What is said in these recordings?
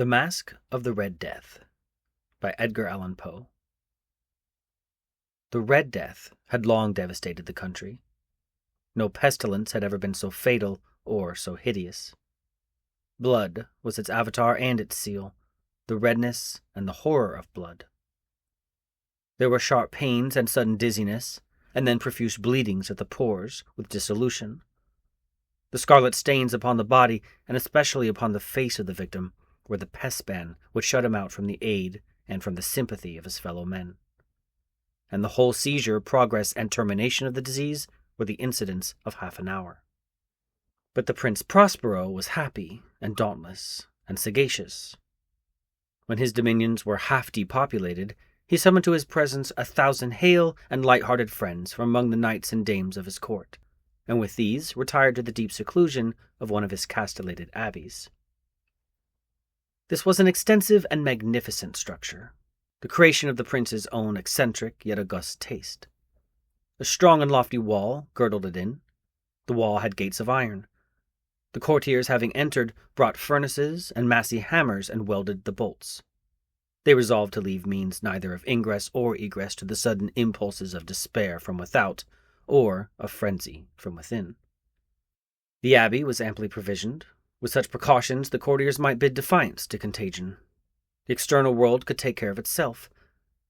The Masque of the Red Death by Edgar Allan Poe. The Red Death had long devastated the country. No pestilence had ever been so fatal or so hideous. Blood was its avatar and its seal, the redness and the horror of blood. There were sharp pains and sudden dizziness, and then profuse bleedings at the pores with dissolution. The scarlet stains upon the body, and especially upon the face of the victim, were the pest ban which shut him out from the aid and from the sympathy of his fellow men. And the whole seizure, progress, and termination of the disease were the incidents of half an hour. But the Prince Prospero was happy and dauntless and sagacious. When his dominions were half depopulated, he summoned to his presence 1,000 hale and light-hearted friends from among the knights and dames of his court, and with these retired to the deep seclusion of one of his castellated abbeys. This was an extensive and magnificent structure, the creation of the prince's own eccentric yet august taste. A strong and lofty wall girdled it in. The wall had gates of iron. The courtiers, having entered, brought furnaces and massy hammers and welded the bolts. They resolved to leave means neither of ingress or egress to the sudden impulses of despair from without, or of frenzy from within. The abbey was amply provisioned. With such precautions, the courtiers might bid defiance to contagion. The external world could take care of itself.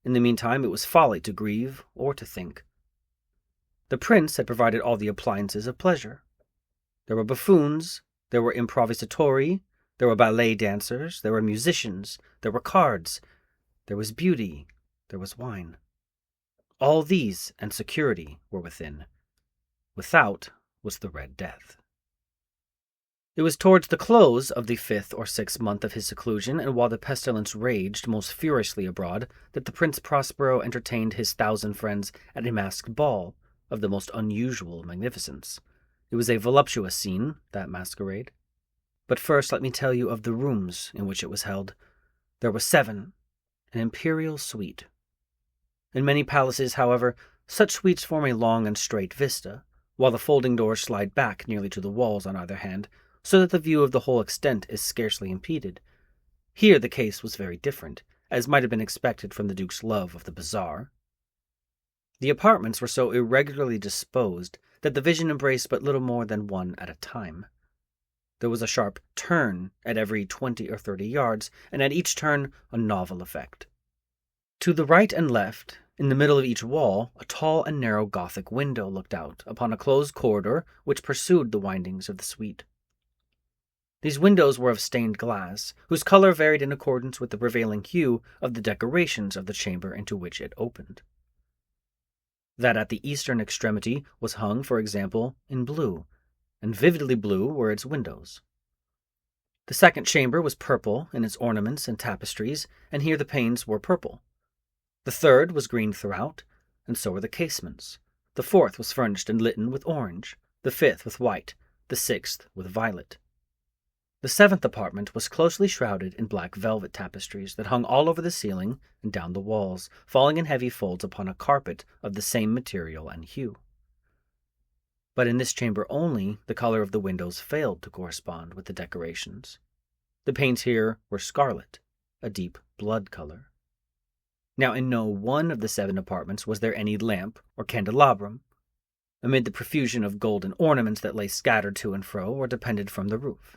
In the meantime, it was folly to grieve or to think. The prince had provided all the appliances of pleasure. There were buffoons, there were improvisatori, there were ballet dancers, there were musicians, there were cards, there was beauty, there was wine. All these and security were within. Without was the Red Death. It was towards the close of the 5th or 6th month of his seclusion, and while the pestilence raged most furiously abroad, that the Prince Prospero entertained his 1,000 friends at a masked ball of the most unusual magnificence. It was a voluptuous scene, that masquerade. But first let me tell you of the rooms in which it was held. There were 7, an imperial suite. In many palaces, however, such suites form a long and straight vista, while the folding doors slide back nearly to the walls on either hand, so that the view of the whole extent is scarcely impeded. Here the case was very different, as might have been expected from the Duke's love of the bizarre. The apartments were so irregularly disposed that the vision embraced but little more than one at a time. There was a sharp turn at every 20 or 30 yards, and at each turn a novel effect. To the right and left, in the middle of each wall, a tall and narrow Gothic window looked out upon a closed corridor which pursued the windings of the suite. These windows were of stained glass, whose color varied in accordance with the prevailing hue of the decorations of the chamber into which it opened. That at the eastern extremity was hung, for example, in blue, and vividly blue were its windows. The second chamber was purple in its ornaments and tapestries, and here the panes were purple. The third was green throughout, and so were the casements. The fourth was furnished and litten with orange, the fifth with white, the sixth with violet. The 7th apartment was closely shrouded in black velvet tapestries that hung all over the ceiling and down the walls, falling in heavy folds upon a carpet of the same material and hue. But in this chamber only, the color of the windows failed to correspond with the decorations. The panes here were scarlet, a deep blood color. Now in no one of the 7 apartments was there any lamp or candelabrum, amid the profusion of golden ornaments that lay scattered to and fro or depended from the roof.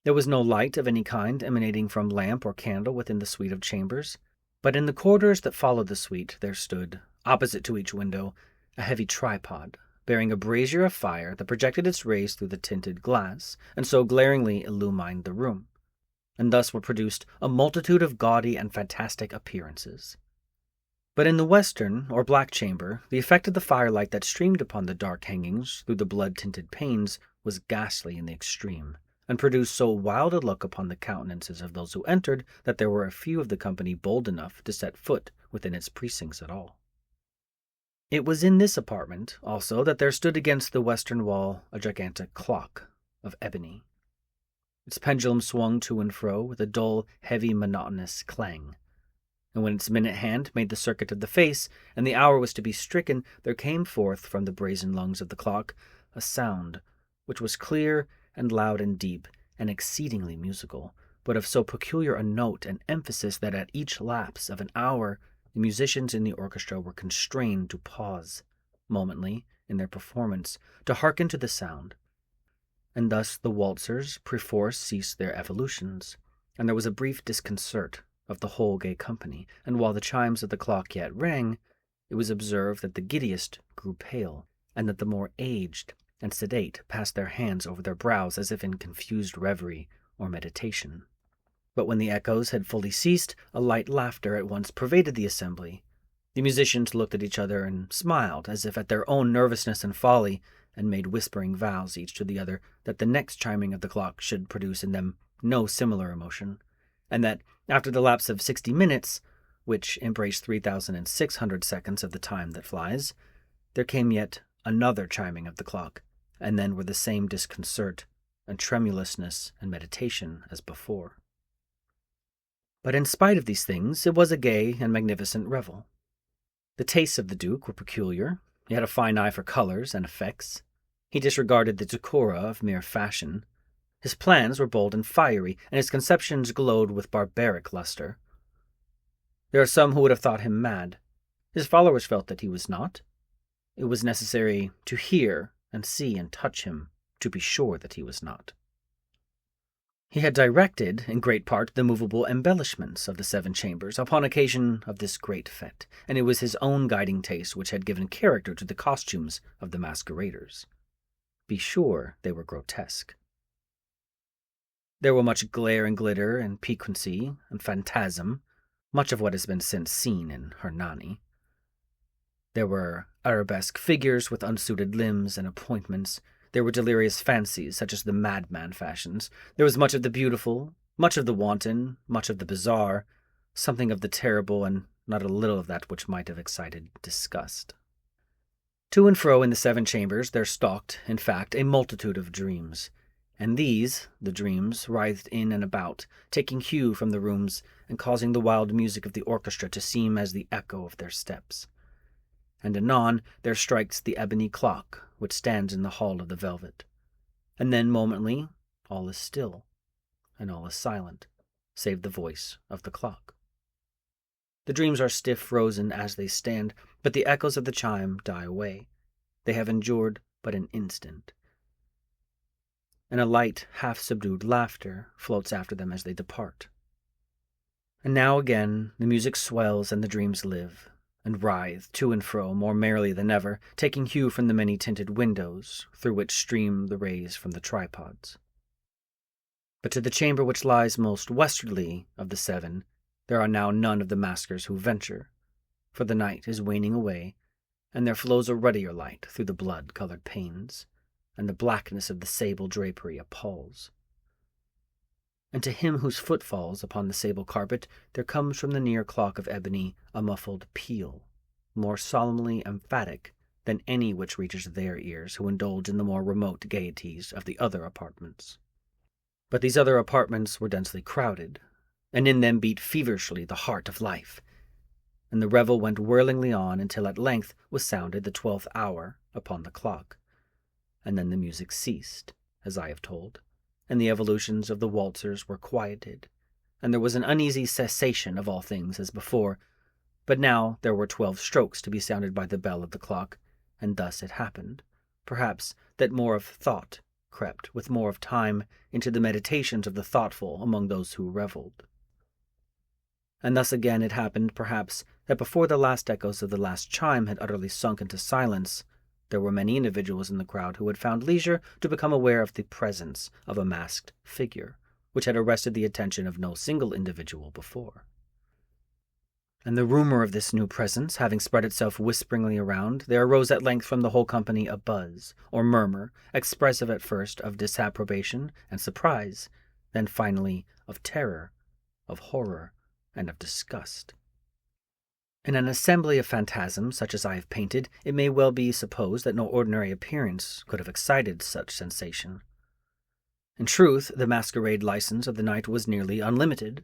There was no light of any kind emanating from lamp or candle within the suite of chambers, but in the corridors that followed the suite there stood, opposite to each window, a heavy tripod, bearing a brazier of fire that projected its rays through the tinted glass, and so glaringly illumined the room, and thus were produced a multitude of gaudy and fantastic appearances. But in the western, or black chamber, the effect of the firelight that streamed upon the dark hangings through the blood-tinted panes was ghastly in the extreme, and produced so wild a look upon the countenances of those who entered that there were a few of the company bold enough to set foot within its precincts at all. It was in this apartment, also, that there stood against the western wall a gigantic clock of ebony. Its pendulum swung to and fro with a dull, heavy, monotonous clang, and when its minute hand made the circuit of the face, and the hour was to be stricken, there came forth from the brazen lungs of the clock a sound which was clear and loud and deep, and exceedingly musical, but of so peculiar a note and emphasis that at each lapse of an hour the musicians in the orchestra were constrained to pause, momently, in their performance, to hearken to the sound. And thus the waltzers perforce ceased their evolutions, and there was a brief disconcert of the whole gay company, and while the chimes of the clock yet rang, it was observed that the giddiest grew pale, and that the more aged and sedate passed their hands over their brows as if in confused reverie or meditation. But when the echoes had fully ceased, a light laughter at once pervaded the assembly. The musicians looked at each other and smiled, as if at their own nervousness and folly, and made whispering vows each to the other that the next chiming of the clock should produce in them no similar emotion, and that, after the lapse of 60 minutes, which embraced 3,600 seconds of the time that flies, there came yet another chiming of the clock, and then were the same disconcert and tremulousness and meditation as before. But in spite of these things, it was a gay and magnificent revel. The tastes of the Duke were peculiar. He had a fine eye for colors and effects. He disregarded the decora of mere fashion. His plans were bold and fiery, and his conceptions glowed with barbaric luster. There are some who would have thought him mad. His followers felt that he was not. It was necessary to hear and see and touch him to be sure that he was not. He had directed, in great part, the movable embellishments of the 7 chambers upon occasion of this great fete, and it was his own guiding taste which had given character to the costumes of the masqueraders. Be sure they were grotesque. There were much glare and glitter and piquancy and phantasm, much of what has been since seen in Hernani. There were arabesque figures with unsuited limbs and appointments. There were delirious fancies, such as the madman fashions. There was much of the beautiful, much of the wanton, much of the bizarre, something of the terrible, and not a little of that which might have excited disgust. To and fro in the 7 chambers there stalked, in fact, a multitude of dreams, and these, the dreams, writhed in and about, taking hue from the rooms and causing the wild music of the orchestra to seem as the echo of their steps. And anon there strikes the ebony clock which stands in the hall of the velvet. And then, momently, all is still, and all is silent, save the voice of the clock. The dreams are stiff frozen as they stand, but the echoes of the chime die away. They have endured but an instant. And a light, half-subdued laughter floats after them as they depart. And now again the music swells and the dreams live, and writhe to and fro more merrily than ever, taking hue from the many-tinted windows through which stream the rays from the tripods. But to the chamber which lies most westwardly of the 7, there are now none of the maskers who venture, for the night is waning away, and there flows a ruddier light through the blood-colored panes, and the blackness of the sable drapery appalls. And to him whose foot falls upon the sable carpet, there comes from the near clock of ebony a muffled peal, more solemnly emphatic than any which reaches their ears who indulge in the more remote gaieties of the other apartments. But these other apartments were densely crowded, and in them beat feverishly the heart of life, and the revel went whirlingly on until at length was sounded the 12th hour upon the clock, and then the music ceased, as I have told, and the evolutions of the waltzers were quieted, and there was an uneasy cessation of all things as before, but now there were 12 strokes to be sounded by the bell of the clock, and thus it happened, perhaps, that more of thought crept with more of time into the meditations of the thoughtful among those who revelled. And thus again it happened, perhaps, that before the last echoes of the last chime had utterly sunk into silence, there were many individuals in the crowd who had found leisure to become aware of the presence of a masked figure, which had arrested the attention of no single individual before. And the rumor of this new presence having spread itself whisperingly around, there arose at length from the whole company a buzz, or murmur, expressive at first of disapprobation and surprise, then finally of terror, of horror, and of disgust. In an assembly of phantasms such as I have painted, it may well be supposed that no ordinary appearance could have excited such sensation. In truth, the masquerade license of the night was nearly unlimited,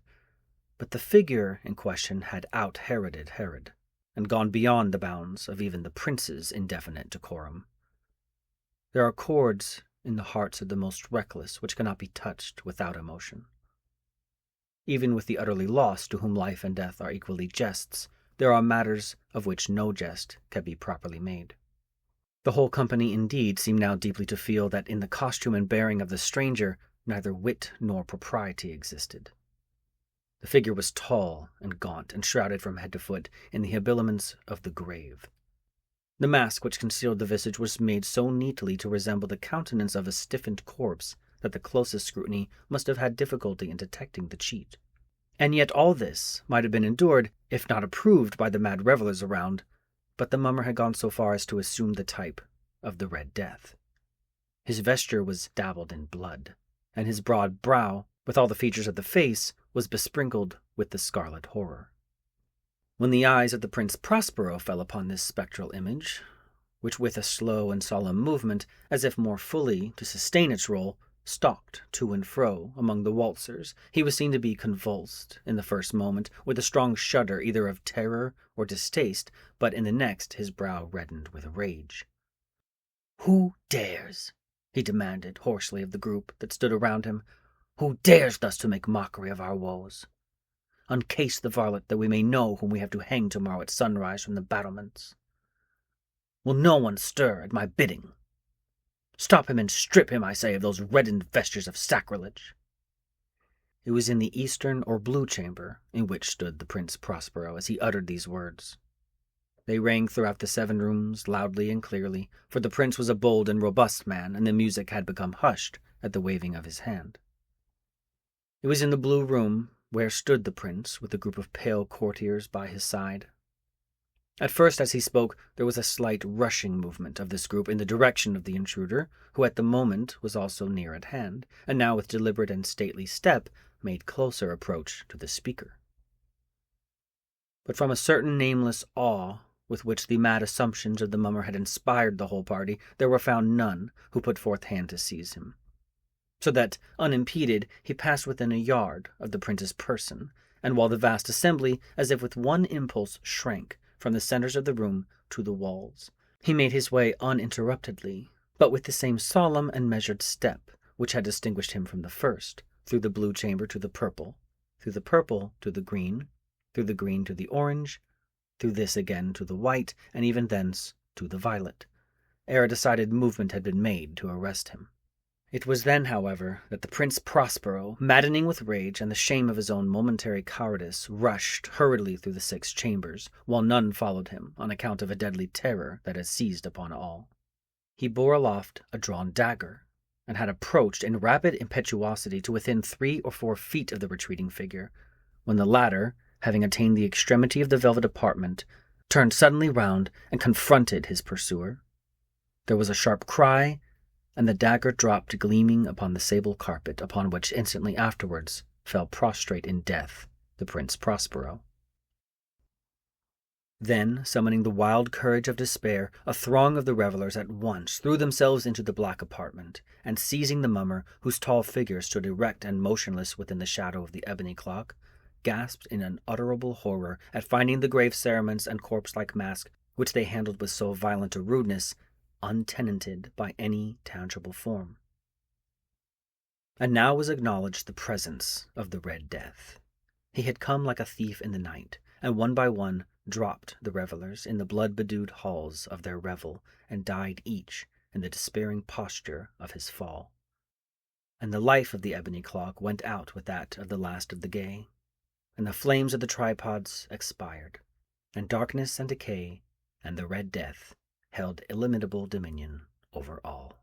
but the figure in question had out-Heroded Herod, and gone beyond the bounds of even the prince's indefinite decorum. There are chords in the hearts of the most reckless which cannot be touched without emotion. Even with the utterly lost, to whom life and death are equally jests, there are matters of which no jest can be properly made. The whole company indeed seemed now deeply to feel that in the costume and bearing of the stranger neither wit nor propriety existed. The figure was tall and gaunt, and shrouded from head to foot in the habiliments of the grave. The mask which concealed the visage was made so neatly to resemble the countenance of a stiffened corpse that the closest scrutiny must have had difficulty in detecting the cheat. And yet all this might have been endured, if not approved by the mad revelers around, but the mummer had gone so far as to assume the type of the Red Death. His vesture was dabbled in blood, and his broad brow, with all the features of the face, was besprinkled with the scarlet horror. When the eyes of the Prince Prospero fell upon this spectral image, which with a slow and solemn movement, as if more fully to sustain its role, stalked to and fro among the waltzers, he was seen to be convulsed, in the first moment, with a strong shudder either of terror or distaste, but in the next his brow reddened with rage. "Who dares?" he demanded hoarsely of the group that stood around him. "Who dares thus to make mockery of our woes? Uncase the varlet, that we may know whom we have to hang tomorrow at sunrise from the battlements. Will no one stir at my bidding? Stop him and strip him, I say, of those reddened vestures of sacrilege." It was in the eastern or blue chamber in which stood the Prince Prospero as he uttered these words. They rang throughout the 7 rooms, loudly and clearly, for the prince was a bold and robust man, and the music had become hushed at the waving of his hand. It was in the blue room where stood the prince, with a group of pale courtiers by his side. At first, as he spoke, there was a slight rushing movement of this group in the direction of the intruder, who at the moment was also near at hand, and now with deliberate and stately step made closer approach to the speaker. But from a certain nameless awe with which the mad assumptions of the mummer had inspired the whole party, there were found none who put forth hand to seize him, so that, unimpeded, he passed within a yard of the prince's person, and while the vast assembly, as if with one impulse, shrank from the centers of the room to the walls, he made his way uninterruptedly, but with the same solemn and measured step which had distinguished him from the first, through the blue chamber to the purple, through the purple to the green to the orange, through this again to the white, and even thence to the violet, ere a decided movement had been made to arrest him. It was then, however, that the Prince Prospero, maddening with rage and the shame of his own momentary cowardice, rushed hurriedly through the 6 chambers, while none followed him on account of a deadly terror that had seized upon all. He bore aloft a drawn dagger, and had approached in rapid impetuosity to within 3 or 4 feet of the retreating figure, when the latter, having attained the extremity of the velvet apartment, turned suddenly round and confronted his pursuer. There was a sharp cry, and the dagger dropped gleaming upon the sable carpet, upon which instantly afterwards fell prostrate in death the Prince Prospero. Then, summoning the wild courage of despair, a throng of the revelers at once threw themselves into the black apartment, and seizing the mummer, whose tall figure stood erect and motionless within the shadow of the ebony clock, gasped in unutterable horror at finding the grave cerements and corpse-like mask which they handled with so violent a rudeness untenanted by any tangible form. And now was acknowledged the presence of the Red Death. He had come like a thief in the night, and one by one dropped the revelers in the blood-bedewed halls of their revel, and died each in the despairing posture of his fall. And the life of the ebony clock went out with that of the last of the gay, and the flames of the tripods expired, and darkness and decay and the Red Death held illimitable dominion over all.